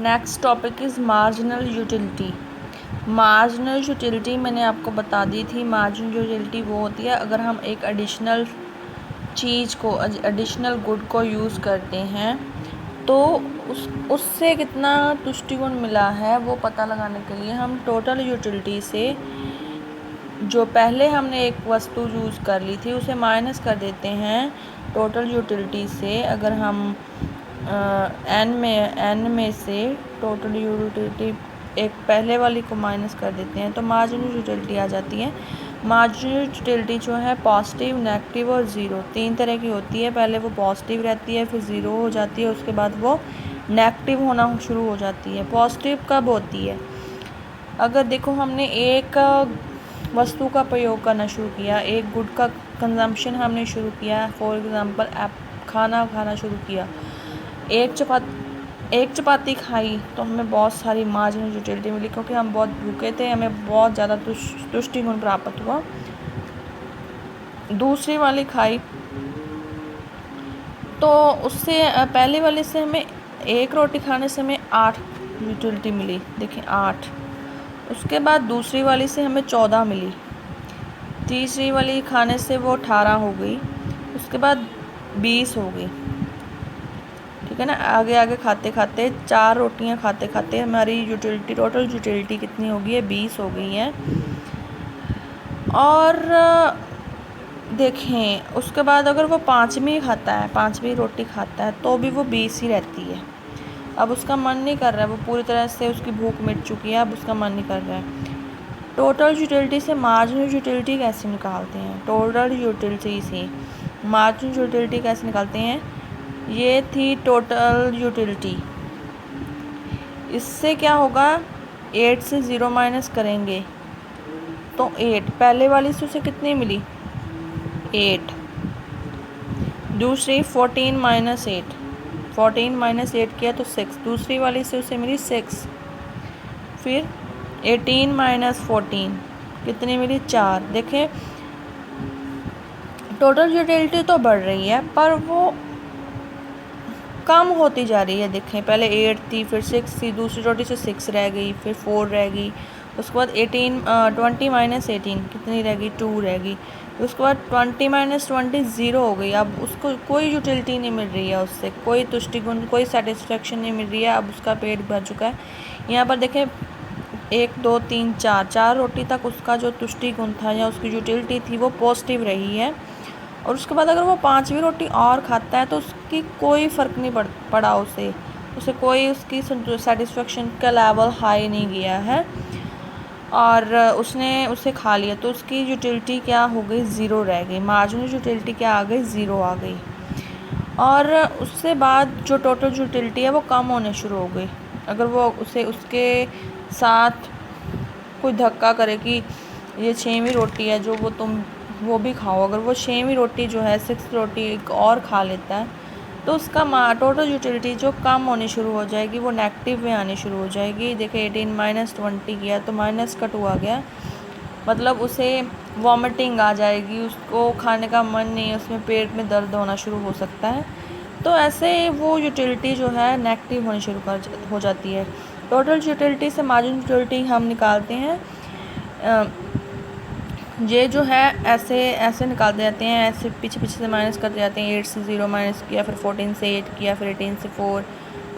Next topic is marginal utility. Marginal utility मैंने आपको बता दी थी। मार्जिनल यूटिलिटी वो होती है अगर हम एक एडिशनल चीज़ को, एडिशनल गुड को यूज़ करते हैं तो उससे कितना तुष्टिगुण मिला है वो पता लगाने के लिए हम टोटल यूटिलिटी से जो पहले हमने एक वस्तु यूज़ कर ली थी उसे माइनस कर देते हैं टोटल यूटिलिटी से। अगर हम एन में से टोटल यूटिलिटी एक पहले वाली को माइनस कर देते हैं तो मार्जिनल यूटिलिटी आ जाती है। मार्जिनल यूटिलिटी जो है पॉजिटिव, नेगेटिव और ज़ीरो, तीन तरह की होती है। पहले वो पॉजिटिव रहती है, फिर ज़ीरो हो जाती है, उसके बाद वो नेगेटिव होना शुरू हो जाती है। पॉजिटिव कब होती है? अगर देखो हमने एक वस्तु का प्रयोग करना शुरू किया, एक गुड का कंजम्पशन हमने शुरू किया, फॉर एग्ज़ाम्पल खाना खाना शुरू किया, एक चपाती खाई तो हमें बहुत सारी मार्जिनल यूटिलिटी मिली क्योंकि हम बहुत भूखे थे, हमें बहुत ज़्यादा तुष्टिगुण प्राप्त हुआ। दूसरी वाली खाई तो उससे पहले वाले से हमें एक रोटी खाने से हमें 8 यूटिलिटी मिली, देखिए 8। उसके बाद दूसरी वाली से हमें 14 मिली, तीसरी वाली खाने से वो 18 हो गई, उसके बाद 20 हो गई। ठीक है ना। आगे आगे खाते खाते 4 रोटियां खाते खाते हमारी यूटिलिटी, टोटल यूटिलिटी कितनी हो गई है? 20 हो गई है। और देखें उसके बाद अगर वो 5वीं खाता है, 5वीं रोटी खाता है तो भी वो 20 ही रहती है। अब उसका मन नहीं कर रहा है, वो पूरी तरह से उसकी भूख मिट चुकी है, अब उसका मन नहीं कर रहा है। टोटल यूटिलिटी से मार्जिनल यूटिलिटी कैसे निकालते हैं? टोटल यूटिलिटी से मार्जिनल यूटिलिटी कैसे निकालते हैं? ये थी टोटल यूटिलिटी। इससे क्या होगा? 8 से 0 माइनस करेंगे तो 8, पहले वाली से उसे कितनी मिली? 8। दूसरी 14 माइनस 8, 14 माइनस 8 किया तो 6, दूसरी वाली से उसे मिली 6। फिर 18 माइनस 14 कितनी मिली? 4। देखें टोटल यूटिलिटी तो बढ़ रही है पर वो कम होती जा रही है। देखें पहले 8 थी, फिर 6 थी, दूसरी रोटी से 6 रह गई, फिर 4 रह गई, उसके बाद 20 माइनस 18 कितनी रह गई? 2 रह गई। उसके बाद 20 माइनस 20 ज़ीरो हो गई। अब उसको कोई यूटिलिटी नहीं मिल रही है, उससे कोई तुष्टिगुण, कोई सेटिस्फेक्शन नहीं मिल रही है। अब उसका पेट भर चुका है। यहाँ पर देखें 1 2 3 4 रोटी तक उसका जो तुष्टिगुण था या उसकी यूटिलिटी थी वो पॉजिटिव रही है। और उसके बाद अगर वो 5वीं रोटी और खाता है तो उसकी कोई फ़र्क नहीं पड़ा उसे कोई उसकी सेटिस्फेक्शन का लेवल हाई नहीं गया है और उसने उसे खा लिया तो उसकी यूटिलिटी क्या हो गई? ज़ीरो रह गई। मार्जिनल यूटिलिटी क्या आ गई? ज़ीरो आ गई। और उससे बाद जो टोटल यूटिलिटी है वो कम होने शुरू हो गई। अगर वो उसे उसके साथ कोई धक्का करे कि ये 6वीं रोटी है जो वो भी खाओ, अगर वो 6वीं रोटी जो है 6th रोटी एक और खा लेता है तो उसका टोटल यूटिलिटी जो कम होनी शुरू हो जाएगी, वो नेगेटिव में आनी शुरू हो जाएगी। देखिए 18 माइनस 20 किया तो माइनस का 2 आ गया, मतलब उसे वॉमिटिंग आ जाएगी, उसको खाने का मन नहीं, उसमें पेट में दर्द होना शुरू हो सकता है। तो ऐसे वो यूटिलिटी जो है नेगेटिव होनी शुरू हो जाती है। टोटल यूटिलिटी से मार्जिनल यूटिलिटी हम निकालते हैं। ये जो है ऐसे निकालते जाते हैं, ऐसे पीछे से माइनस करते जाते हैं। 8 से 0 माइनस किया, फिर 14 से 8 किया, फिर 18 से 4,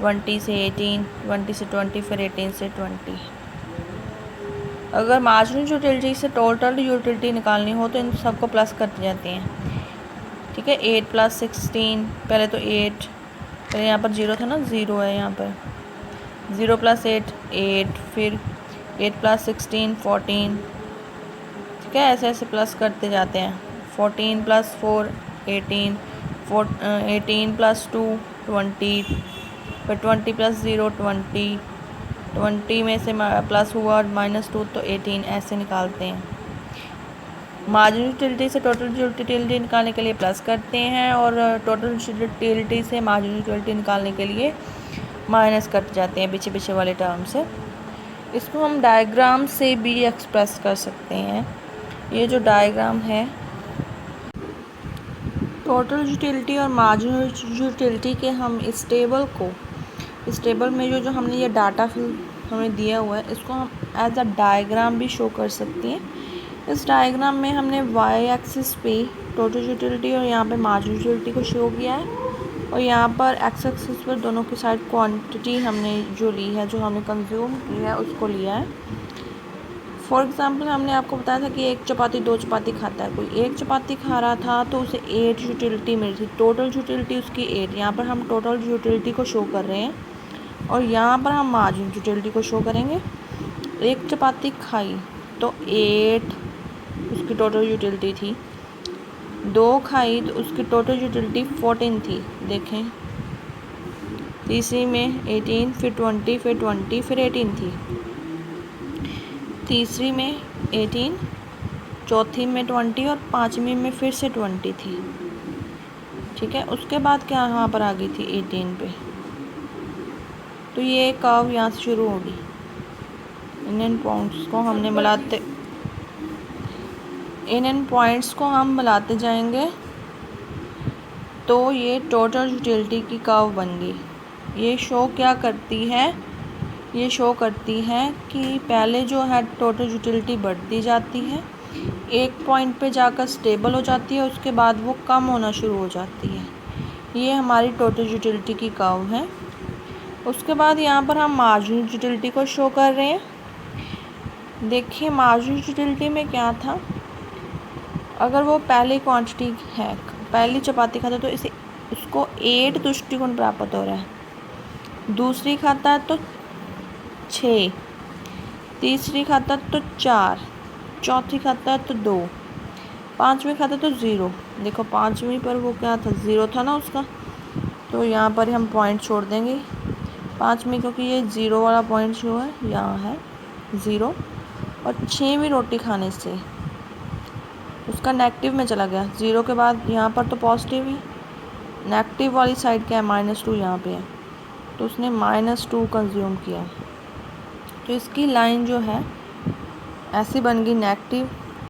20 से 18, 20 से 20, फिर 18 से 20। अगर मार्जिनल यूटिलिटी से टोटल यूटिलिटी निकालनी हो तो इन सबको प्लस करते जाते हैं। ठीक है। 8 प्लस 16, पहले तो 8, पहले यहाँ पर 0 था ना, 0 है यहाँ पर। 0 प्लस 8 8, फिर 8 प्लस 16 14। ठीक है। ऐसे प्लस करते जाते हैं। 14 प्लस 4 18, 18 प्लस 2 20, फिर 20 प्लस 0 20, 20 में से प्लस हुआ -2 तो 18। ऐसे निकालते हैं। मार्जिनल यूटिलिटी से टोटल यूटिलिटी निकालने के लिए प्लस करते हैं और टोटल यूटिलिटी से मार्जिनल यूटिलिटी निकालने के लिए माइनस करते जाते हैं पीछे वाले टर्म से। इसको हम डायग्राम से भी एक्सप्रेस कर सकते हैं। ये जो डायग्राम है टोटल यूटिलिटी और मार्जिनल यूटिलिटी के, हम इस टेबल को इस टेबल में जो जो हमने ये डाटा फिल हमें दिया हुआ है, इसको हम एज अ डायग्राम भी शो कर सकते हैं। इस डायग्राम में हमने वाई एक्सिस पे टोटल यूटिलिटी और यहाँ पे मार्जिनल यूटिलिटी को शो किया है, और यहाँ पर एक्स एक्सिस पर दोनों की साइड क्वांटिटी हमने जो ली है, जो हमने कंज्यूम की है, उसको लिया है। फॉर एग्ज़ाम्पल हमने आपको बताया था कि एक चपाती 2 चपाती खाता है, कोई एक चपाती खा रहा था तो उसे 8 यूटिलिटी मिल रही थी, टोटल यूटिलिटी उसकी 8। यहाँ पर हम टोटल यूटिलिटी को शो कर रहे हैं, और यहाँ पर हम मार्जिन यूटिलिटी को शो करेंगे। एक चपाती खाई तो 8 उसकी टोटल यूटिलिटी थी, 2 खाई तो उसकी टोटल यूटिलिटी 14 थी। देखें, तीसरी में 18, फिर 20, फिर 20, फिर 18 थी। तीसरी में 18, चौथी में 20 और पाँचवीं में फिर से 20 थी। ठीक है, उसके बाद क्या यहाँ पर आ गई थी 18 पे, तो ये कर्व यहाँ से शुरू होगी। इन पॉइंट्स को हमने मिलाते इन पॉइंट्स को हम मिलाते जाएंगे तो ये टोटल यूटिलिटी की कर्व बन गई। ये शो क्या करती है, ये शो करती है कि पहले जो है टोटल यूटिलिटी बढ़ती जाती है, एक पॉइंट पे जाकर स्टेबल हो जाती है, उसके बाद वो कम होना शुरू हो जाती है। ये हमारी टोटल यूटिलिटी की कर्व है। उसके बाद यहाँ पर हम मार्जिनल यूटिलिटी को शो कर रहे हैं। देखिए, मार्जिनल यूटिलिटी में क्या था, अगर वो पहली क्वांटिटी है, पहली चपाती खाता है तो इसे उसको 8 तुष्टिगुण प्राप्त हो रहा है, दूसरी खाता है तो 6, तीसरी खाता है तो 4, चौथी खाता है तो 2, पाँचवीं खाता है तो 0। देखो, पाँचवीं पर वो क्या था, 0 था ना उसका, तो यहाँ पर हम पॉइंट छोड़ देंगे पाँचवीं, क्योंकि ये 0 वाला पॉइंट जो है यहाँ है 0। और 6वीं रोटी खाने से उसका नेगेटिव में चला गया, 0 के बाद यहाँ पर तो पॉजिटिव ही, नेगेटिव वाली साइड क्या है, -2 यहाँ पे है, तो उसने -2 कंज्यूम किया। तो इसकी लाइन जो है ऐसी बन गई नेगेटिव,